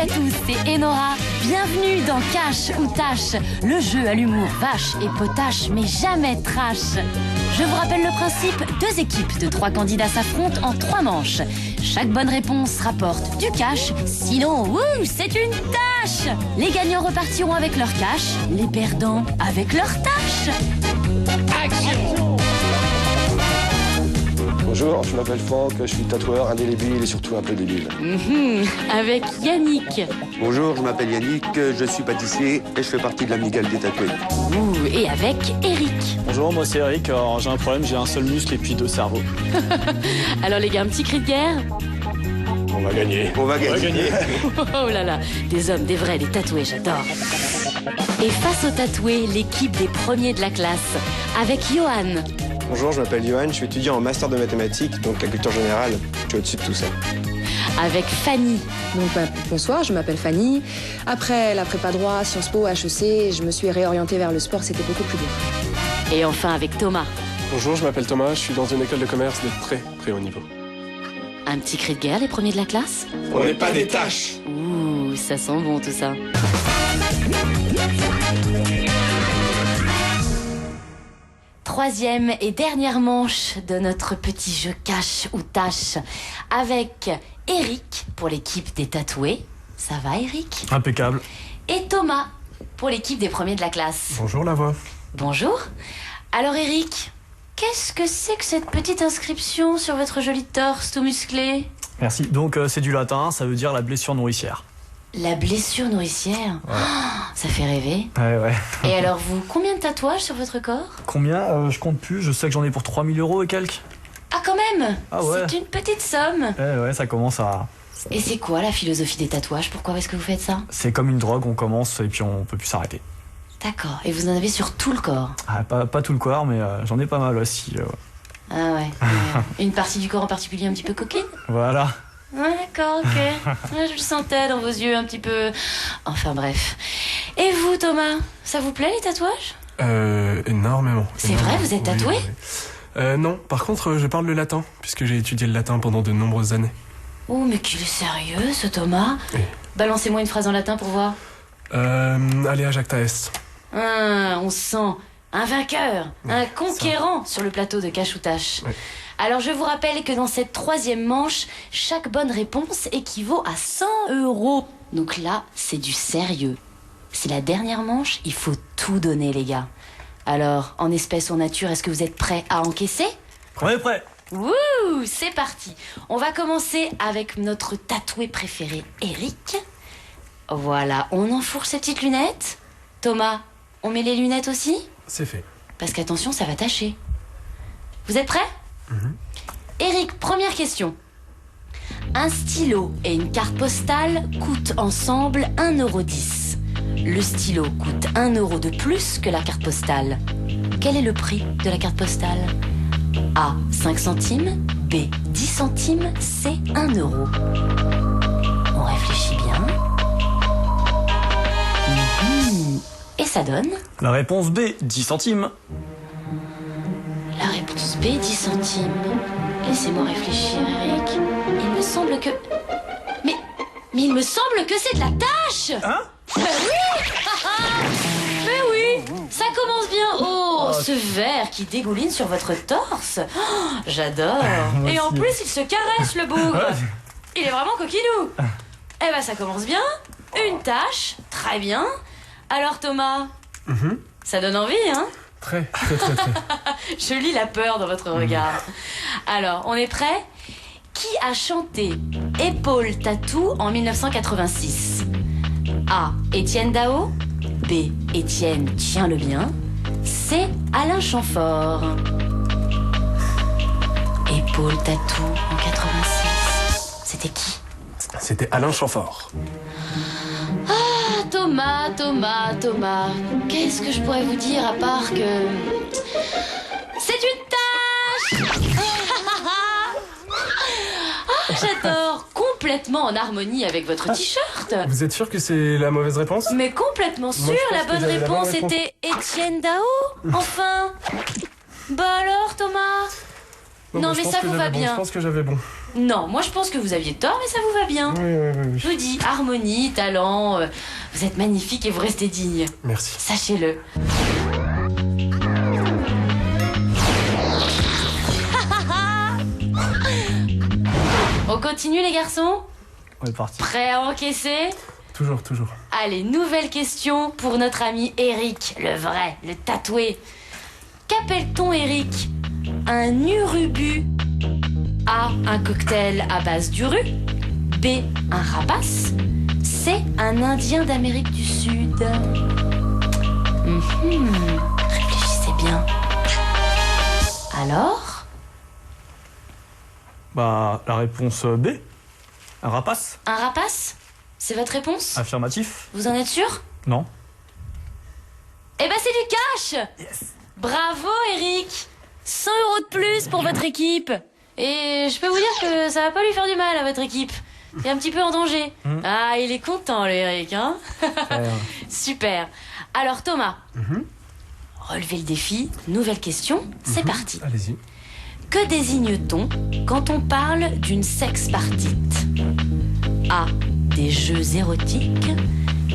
à tous, c'est Enora. Bienvenue dans Cache ou Tâche, le jeu à l'humour vache et potache, mais jamais trash. Je vous rappelle le principe, 2 équipes de 3 candidats s'affrontent en 3 manches. Chaque bonne réponse rapporte du cash, sinon, c'est une tâche. Les gagnants repartiront avec leur cash, les perdants avec leur tâche. Action! Bonjour, je m'appelle Franck, je suis tatoueur indélébile et surtout un peu débile. Avec Yannick. Bonjour, je m'appelle Yannick, je suis pâtissier et je fais partie de l'amicale des tatoués. Et avec Eric. Bonjour, moi c'est Eric, alors j'ai un problème, j'ai un seul muscle et puis 2 cerveaux. Alors les gars, un petit cri de guerre. On va gagner. On va gagner. Oh là là, des hommes, des vrais, des tatoués, j'adore. Et face aux tatoués, l'équipe des premiers de la classe, avec Johan. Bonjour, je m'appelle Johan, je suis étudiant en master de mathématiques, donc la culture générale, je suis au-dessus de tout ça. Avec Fanny. Donc bonsoir, je m'appelle Fanny. Après la prépa droit, Sciences Po, HEC, je me suis réorientée vers le sport, c'était beaucoup plus dur. Et enfin avec Thomas. Bonjour, je m'appelle Thomas, je suis dans une école de commerce de très haut niveau. Un petit cri de guerre, les premiers de la classe. On n'est pas des tâches. Ça sent bon tout ça. Troisième et dernière manche de notre petit jeu cache ou tâche avec Eric pour l'équipe des tatoués. Ça va Eric? Impeccable. Et Thomas pour l'équipe des premiers de la classe. Bonjour la voix. Bonjour. Alors Eric, qu'est-ce que c'est que cette petite inscription sur votre joli torse tout musclé? Merci. Donc c'est du latin, ça veut dire la blessure nourricière. La blessure nourricière, Ouais. Ça fait rêver. Ouais. Et alors vous, combien de tatouages sur votre corps? Combien Je compte plus, je sais que j'en ai pour 3 000 € et quelques. Ah quand même. Ah ouais. C'est une petite somme. Ouais, ça commence à... Et c'est quoi la philosophie des tatouages? Pourquoi est-ce que vous faites ça? C'est comme une drogue, on commence et puis on peut plus s'arrêter. D'accord. Et vous en avez sur tout le corps? Ah, pas tout le corps, mais j'en ai pas mal aussi. Ah ouais. Une partie du corps en particulier un petit peu coquine? Voilà. Ouais, d'accord, ok. Ouais, je le sentais dans vos yeux un petit peu. Enfin bref. Et vous, Thomas, ça vous plaît les tatouages? Énormément. C'est vrai, vous êtes tatoué? Oui. Non, par contre, je parle le latin, puisque j'ai étudié le latin pendant de nombreuses années. Oh, mais qu'il est sérieux, ce Thomas. Oui. Balancez-moi une phrase en latin pour voir. Allez à Jacta Est. On sent un vainqueur, un conquérant sur le plateau de Cache ou Tâche. Oui. Alors je vous rappelle que dans cette troisième manche, chaque bonne réponse équivaut à 100 €. Donc là, c'est du sérieux. C'est la dernière manche, il faut tout donner les gars. Alors, en espèces ou en nature, est-ce que vous êtes prêts à encaisser? On est prêt. Wouh, c'est parti. On va commencer avec notre tatoué préféré, Eric. Voilà, on enfourche ses petites lunettes. Thomas, on met les lunettes aussi? C'est fait. Parce qu'attention, ça va tâcher. Vous êtes prêts? Eric, première question. Un stylo et une carte postale coûtent ensemble 1,10 €. Le stylo coûte 1 € de plus que la carte postale. Quel est le prix de la carte postale? A, 5 centimes, B, 10 centimes, C, 1 €. On réfléchit bien. Et ça donne? La réponse B, 10 centimes. La réponse B, 10 centimes. Laissez-moi réfléchir, Eric. Il me semble que... Mais il me semble que c'est de la tâche! Hein? Mais oui! Ça commence bien! Oh, ce verre qui dégouline sur votre torse! Oh, j'adore! Moi Et en aussi. plus, il se caresse, le bougre! Il est vraiment coquinou! Eh ben, ça commence bien! Une tâche, très bien! Alors, Thomas, ça donne envie, hein? Très. Je lis la peur dans votre regard. Alors, on est prêt? Qui a chanté Épaule Tatou en 1986? A. Étienne Dao. B. Étienne Tiens-le bien. C. Alain Chamfort. Épaule Tatou en 86. C'était qui? C'était Alain Chamfort. Ah, Thomas. Qu'est-ce que je pourrais vous dire à part que... C'est une tâche! Ah, j'adore! Complètement en harmonie avec votre t-shirt. Vous êtes sûr que c'est la mauvaise réponse? Mais complètement sûr, Moi, je la pense que bonne j'avais la bonne réponse réponse. était Étienne Dao. Enfin. Bah alors, Thomas? Non, je mais pense ça que vous j'avais va bon, bien. Je pense que j'avais bon. Non, moi je pense que vous aviez tort, mais ça vous va bien. Oui. Je vous dis, harmonie, talent, vous êtes magnifique et vous restez digne. Merci. Sachez-le. On continue les garçons? On est parti. Prêts à encaisser? Toujours. Allez, nouvelle question pour notre ami Eric, le vrai, le tatoué. Qu'appelle-t-on Eric? Un urubu? A. Un cocktail à base d'uru. B. Un rapace. C. Un indien d'Amérique du Sud. Réfléchissez bien. Alors? Bah, la réponse B. Un rapace. Un rapace? C'est votre réponse? Affirmatif. Vous en êtes sûr? Non. Eh ben c'est du cash! Yes. Bravo Eric! 100 € de plus pour votre équipe. Et je peux vous dire que ça va pas lui faire du mal à votre équipe. Il est un petit peu en danger. Ah, il est content le Eric, hein? Super. Alors Thomas, relevez le défi, nouvelle question, c'est parti. Allez-y. Que désigne-t-on quand on parle d'une sex-partite? A. Des jeux érotiques.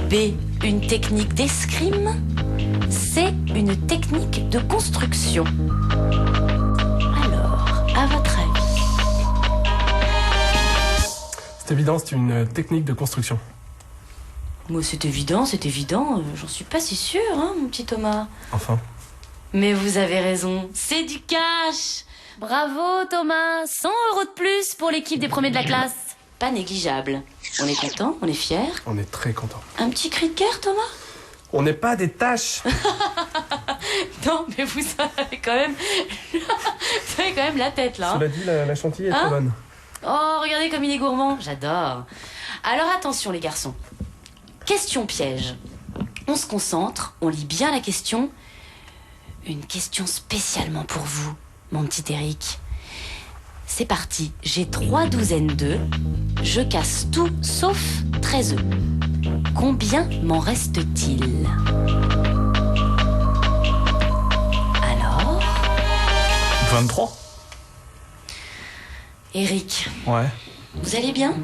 B. Une technique d'escrime. C. Une technique de construction. Alors, à votre avis? C'est évident, c'est une technique de construction. Moi, c'est évident, j'en suis pas si sûre, hein, mon petit Thomas. Enfin. Mais vous avez raison, c'est du cash. Bravo Thomas, 100 € de plus pour l'équipe des premiers de la classe. Pas négligeable. On est content, on est fiers. On est très contents. Un petit cri de cœur, Thomas? On n'est pas des tâches. Non, mais vous avez quand même... vous avez quand même la tête, là. Hein. Cela dit, la chantilly est Hein? très bonne. Oh, regardez comme il est gourmand. J'adore. Alors attention, les garçons. Question piège. On se concentre, on lit bien la question. Une question spécialement pour vous, mon petit Eric. C'est parti. J'ai 3 douzaines d'œufs. Je casse tout sauf 13 œufs. Combien m'en reste-t-il? Alors? 23. Eric, Ouais. vous allez bien?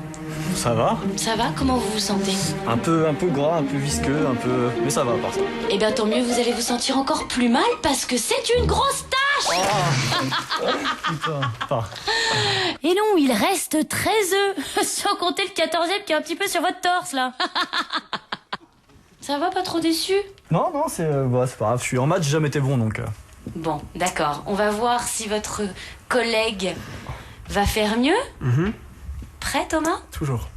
Ça va. Ça va? Comment vous vous sentez? Un peu gras, un peu visqueux, un peu... Mais ça va, par contre. Eh bien, tant mieux, vous allez vous sentir encore plus mal parce que c'est une grosse tâche! Putain. Enfin, Et non, il reste 13 œufs, sans compter le 14e qui est un petit peu sur votre torse, là. Ça va, pas trop déçu? non, c'est pas grave. Je suis en maths, j'ai jamais été bon, donc... Bon, d'accord. On va voir si votre collègue va faire mieux. Prêt, Thomas? Toujours.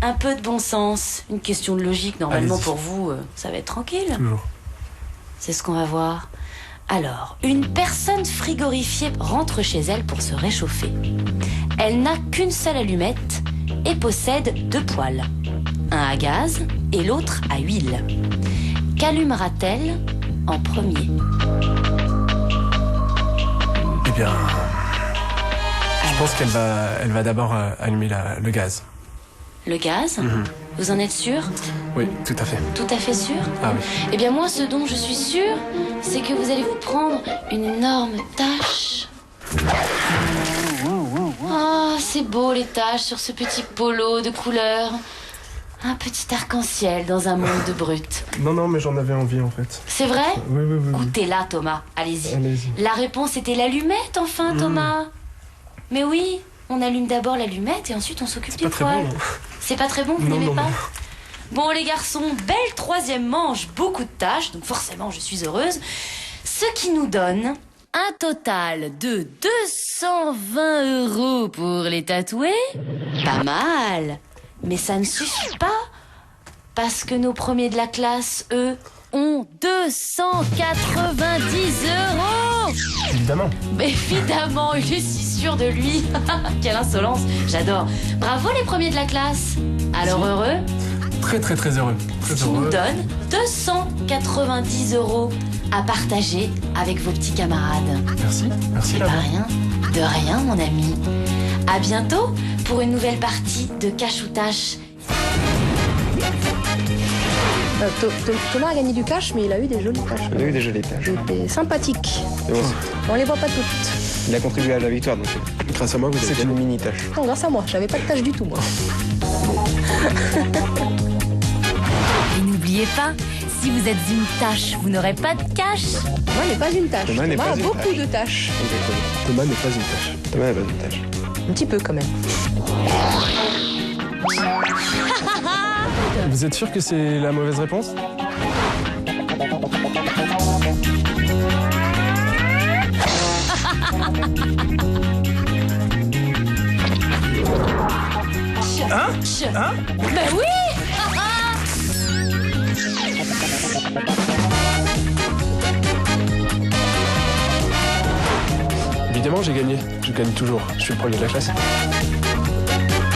Un peu de bon sens, une question de logique. Normalement, Allez-y. pour vous, ça va être tranquille. Toujours. C'est ce qu'on va voir. Alors, une personne frigorifiée rentre chez elle pour se réchauffer. Elle n'a qu'une seule allumette et possède 2 poêles. Un à gaz et l'autre à huile. Qu'allumera-t-elle en premier? Eh bien, je pense qu'elle va d'abord allumer le gaz. Le gaz? Vous en êtes sûr? Oui, tout à fait. Tout à fait sûr? Ah oui. Eh bien moi, ce dont je suis sûre, c'est que vous allez vous prendre une énorme tache. Oh, c'est beau les taches sur ce petit polo de couleur. Un petit arc-en-ciel dans un monde de brut. Non, mais j'en avais envie en fait. C'est vrai? Oui. Goûtez-la, Thomas. Allez-y. Allez-y. La réponse était l'allumette, enfin, Thomas. Mais oui, on allume d'abord l'allumette et ensuite on s'occupe C'est du pas très poêle. bon, non. C'est pas très bon, vous Non, n'aimez non, pas? non. Bon, les garçons, belle 3e manche, beaucoup de tâches, donc forcément je suis heureuse. Ce qui nous donne un total de 220 € pour les tatoués. Pas mal. Mais ça ne suffit pas. Parce que nos premiers de la classe, eux, ont 290 €. Évidemment. Mais évidemment, il est si sûr de lui. Quelle insolence, j'adore. Bravo les premiers de la classe. Alors heureux? Très heureux. Très Ce qui nous heureux. donne 290 € à partager avec vos petits camarades. Merci C'est là. pas rien. De rien, mon ami. À bientôt pour une nouvelle partie de Cache ou Tâche. Thomas a gagné du cash, mais il a eu des jolies tâches. Il y a eu des jolies tâches. Des sympathiques. C'est bon. On les voit pas toutes. Il a contribué à la victoire, donc Grâce à moi, vous avez c'est une gagné. mini tâche. Non, grâce à moi, j'avais pas de tâche du tout, moi. Et n'oubliez pas, si vous êtes une tâche, vous n'aurez pas de cash. Thomas n'est pas une tâche. Thomas n'est pas a une beaucoup tâche. de tâches. Exactement. Thomas n'est pas une tâche. Thomas n'a pas une tâche. Un petit peu, quand même. Vous êtes sûr que c'est la mauvaise réponse? Ben oui. Évidemment, j'ai gagné. Je gagne toujours. Je suis le premier de la classe.